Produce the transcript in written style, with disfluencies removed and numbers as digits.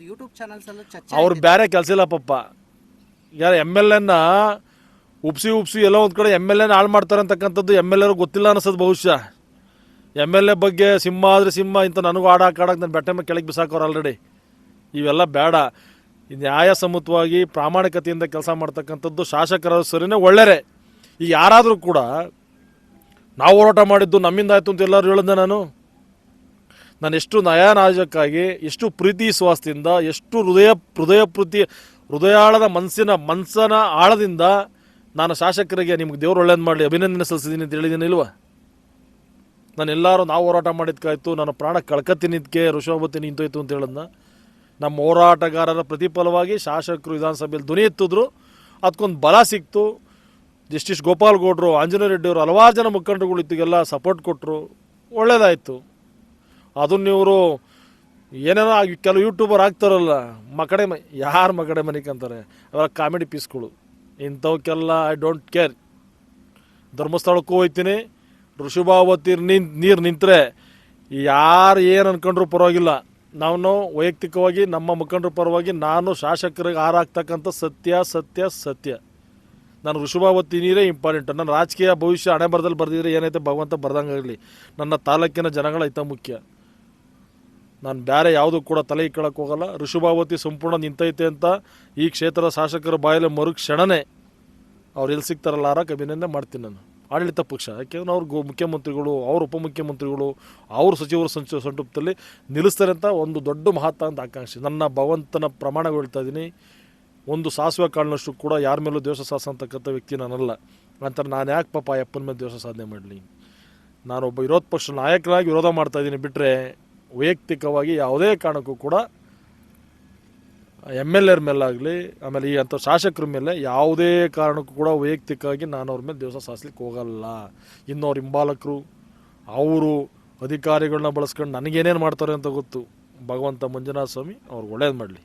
YouTube channels ಅಲ್ಲೂ ಚರ್ಚೆ ಅವ್ರು ಬೇರೆ ಕೆಲಸ ಇಲ್ಲ ಪಾಪ. ಯಾರು MLA ಉಪ್ಸಿ ಎಲ್ಲೋ ಒಂದು ಕಡೆ MLA ಹಾಳು ಮಾಡ್ತಾರೆ ಅಂತಕ್ಕಂಥದ್ದು MLA ಗೊತ್ತಿಲ್ಲ ಅನಿಸೋದು ಬಹುಶಃ. MLA ಬಗ್ಗೆ ಸಿಂಹ ಆದರೆ ಸಿಂಹ ಇಂಥ ನನಗೂ ಆಡಕ್ಕೆ ನಾನು ಬೆಟ್ಟ ಮೇಲೆ ಕೆಳಗೆ ಬಿಸಾಕೋರು ಆಲ್ರೆಡಿ. ಇವೆಲ್ಲ ಬೇಡ. ನ್ಯಾಯಸಮ್ಮತವಾಗಿ ಪ್ರಾಮಾಣಿಕತೆಯಿಂದ ಕೆಲಸ ಮಾಡ್ತಕ್ಕಂಥದ್ದು ಶಾಸಕರ ಸರಿನೇ ಒಳ್ಳೆಯರೇ. ಈಗ ಯಾರಾದರೂ ಕೂಡ ನಾವು ಹೋರಾಟ ಮಾಡಿದ್ದು ನಮ್ಮಿಂದ ಆಯಿತು ಅಂತ ಎಲ್ಲರೂ ಹೇಳಿದ್ದೆ. ನಾನು ಎಷ್ಟು ನ್ಯಾಯನಾಯಕಕ್ಕಾಗಿ ಎಷ್ಟು ಪ್ರೀತಿ ವಿಶ್ವಾಸದಿಂದ ಎಷ್ಟು ಹೃದಯಾಳದ ಮನಸ್ಸಿನ ಆಳದಿಂದ ನಾನು ಶಾಸಕರಿಗೆ ನಿಮ್ಗೆ ದೇವ್ರು ಒಳ್ಳೇದು ಮಾಡಲಿ ಅಭಿನಂದನೆ ಸಲ್ಲಿಸಿದ್ದೀನಿ ಅಂತ ಹೇಳಿದ್ದೀನಿ ಇಲ್ವಾ? ನಾನು ಎಲ್ಲರೂ ನಾವು ಹೋರಾಟ ಮಾಡಿದ್ಕಾಯ್ತು, ನಾನು ಪ್ರಾಣ ಕಳ್ಕತ್ತಿನಿದ್ಕೆ ಋಷಭವತಿ ನಿಂತೋಯ್ತು ಅಂತ ಹೇಳಿದ್ನ. ನಮ್ಮ ಹೋರಾಟಗಾರರ ಪ್ರತಿಫಲವಾಗಿ ಶಾಸಕರು ವಿಧಾನಸಭೆಯಲ್ಲಿ ಧ್ವನಿ ಎತ್ತಿದ್ರು, ಅದಕ್ಕೊಂದು ಬಲ ಸಿಕ್ತು. ಜಸ್ಟಿಸ್ ಗೋಪಾಲ್ ಗೌಡ್ರು, ಆಂಜನೇಯ ರೆಡ್ಡಿಯವರು, ಹಲವಾರು ಜನ ಮುಖಂಡರುಗಳು ಇತ್ತಿಗೆಲ್ಲ ಸಪೋರ್ಟ್ ಕೊಟ್ಟರು, ಒಳ್ಳೇದಾಯಿತು. ಅದನ್ನು ಇವರು ಏನೇನೋ ಕೆಲವು ಯೂಟ್ಯೂಬರ್ ಆಗ್ತಾರಲ್ಲ ಯಾರು ಮಗಡೆ ಮನಿಕಂತಾರೆ, ಅವರ ಕಾಮಿಡಿ ಪೀಸ್ಗಳು ಇಂಥವಕ್ಕೆಲ್ಲ ಐ ಡೋಂಟ್ ಕೇರ್. ಧರ್ಮಸ್ಥಳಕ್ಕೂ ಹೋಗ್ತೀನಿ, ಋಷಭಾವತಿ ನೀರು ನಿಂತರೆ ಯಾರು ಏನು ಅಂದ್ಕೊಂಡ್ರೂ ಪರವಾಗಿಲ್ಲ. ನಾನು ವೈಯಕ್ತಿಕವಾಗಿ ನಮ್ಮ ಮುಖಂಡರ ಪರವಾಗಿ ನಾನು ಶಾಸಕರಿಗೆ ಹಾರಾಗ್ತಕ್ಕಂಥ ಸತ್ಯ. ನಾನು ಋಷಭಾವತಿ ನೀರೇ ಇಂಪಾರ್ಟೆಂಟ್. ನನ್ನ ರಾಜಕೀಯ ಭವಿಷ್ಯ ಹಣೆ ಬರದಲ್ಲಿ ಬರೆದಿದ್ರೆ ಏನೈತೆ ಭಗವಂತ ಬರ್ದಂಗಾಗಲಿ, ನನ್ನ ತಾಲೂಕಿನ ಜನಗಳ ಹಿತ ಮುಖ್ಯ. ನಾನು ಬೇರೆ ಯಾವುದೂ ಕೂಡ ತಲೆ ಇಕ್ಕಳಕ್ಕೆ ಹೋಗಲ್ಲ. ಋಷಭಾವತಿ ಸಂಪೂರ್ಣ ನಿಂತೈತೆ ಅಂತ ಈ ಕ್ಷೇತ್ರದ ಶಾಸಕರ ಬಾಯಲ್ಲಿ ಮರುಕ್ಷಣನೇ ಅವ್ರು ಎಲ್ಲಿ ಸಿಗ್ತಾರಲ್ಲ ಹಾರಕ್ಕೆ ಅಭಿನಂದನೆ ಮಾಡ್ತೀನಿ. ನಾನು ಆಡಳಿತ ಪಕ್ಷ, ಯಾಕೆಂದ್ರೆ ಅವ್ರು ಮುಖ್ಯಮಂತ್ರಿಗಳು, ಅವ್ರ ಉಪಮುಖ್ಯಮಂತ್ರಿಗಳು, ಅವ್ರ ಸಚಿವರು ಸಂಟುಪ್ತಲ್ಲಿ ನಿಲ್ಲಿಸ್ತಾರೆ ಅಂತ ಒಂದು ದೊಡ್ಡ ಮಹತ್ತಾದ ಆಕಾಂಕ್ಷೆ. ನನ್ನ ಭಗವಂತನ ಪ್ರಮಾಣಗಳು ಹೇಳ್ತಾ ಇದ್ದೀನಿ, ಒಂದು ಸಾಸಿವೆ ಕಾಳಿನಷ್ಟು ಕೂಡ ಯಾರ ಮೇಲೂ ದ್ವೇಷ ಸಾಧಿಸತಕ್ಕಂಥ ವ್ಯಕ್ತಿ ನಾನಲ್ಲ. ನಂತರ ನಾನು ಯಾಕೆ ಪಾಪ ಅಪ್ಪನ ಮೇಲೆ ದ್ವೇಷ ಸಾಧನೆ ಮಾಡಲಿ? ನಾನೊಬ್ಬ ವಿರೋಧ ಪಕ್ಷ ನಾಯಕರಾಗಿ ವಿರೋಧ ಮಾಡ್ತಾಯಿದ್ದೀನಿ ಬಿಟ್ಟರೆ ವೈಯಕ್ತಿಕವಾಗಿ ಯಾವುದೇ ಕಾರಣಕ್ಕೂ ಕೂಡ MLA ಮೇಲಾಗಲಿ, ಆಮೇಲೆ ಈ ಅಂಥ ಶಾಸಕರ ಮೇಲೆ ಯಾವುದೇ ಕಾರಣಕ್ಕೂ ಕೂಡ ವೈಯಕ್ತಿಕವಾಗಿ ನಾನು ಅವ್ರ ಮೇಲೆ ದ್ವೇಷ ಸಾಧಿಸ್ಲಿಕ್ಕೆ ಹೋಗಲ್ಲ. ಇನ್ನು ಅವ್ರ ಹಿಂಬಾಲಕರು, ಅವರು ಅಧಿಕಾರಿಗಳನ್ನ ಬಳಸ್ಕೊಂಡು ನನಗೇನೇನು ಮಾಡ್ತಾರೆ ಅಂತ ಗೊತ್ತು. ಭಗವಂತ ಮಂಜುನಾಥ ಸ್ವಾಮಿ ಅವ್ರಿಗೆ ಒಳ್ಳೇದು ಮಾಡಲಿ.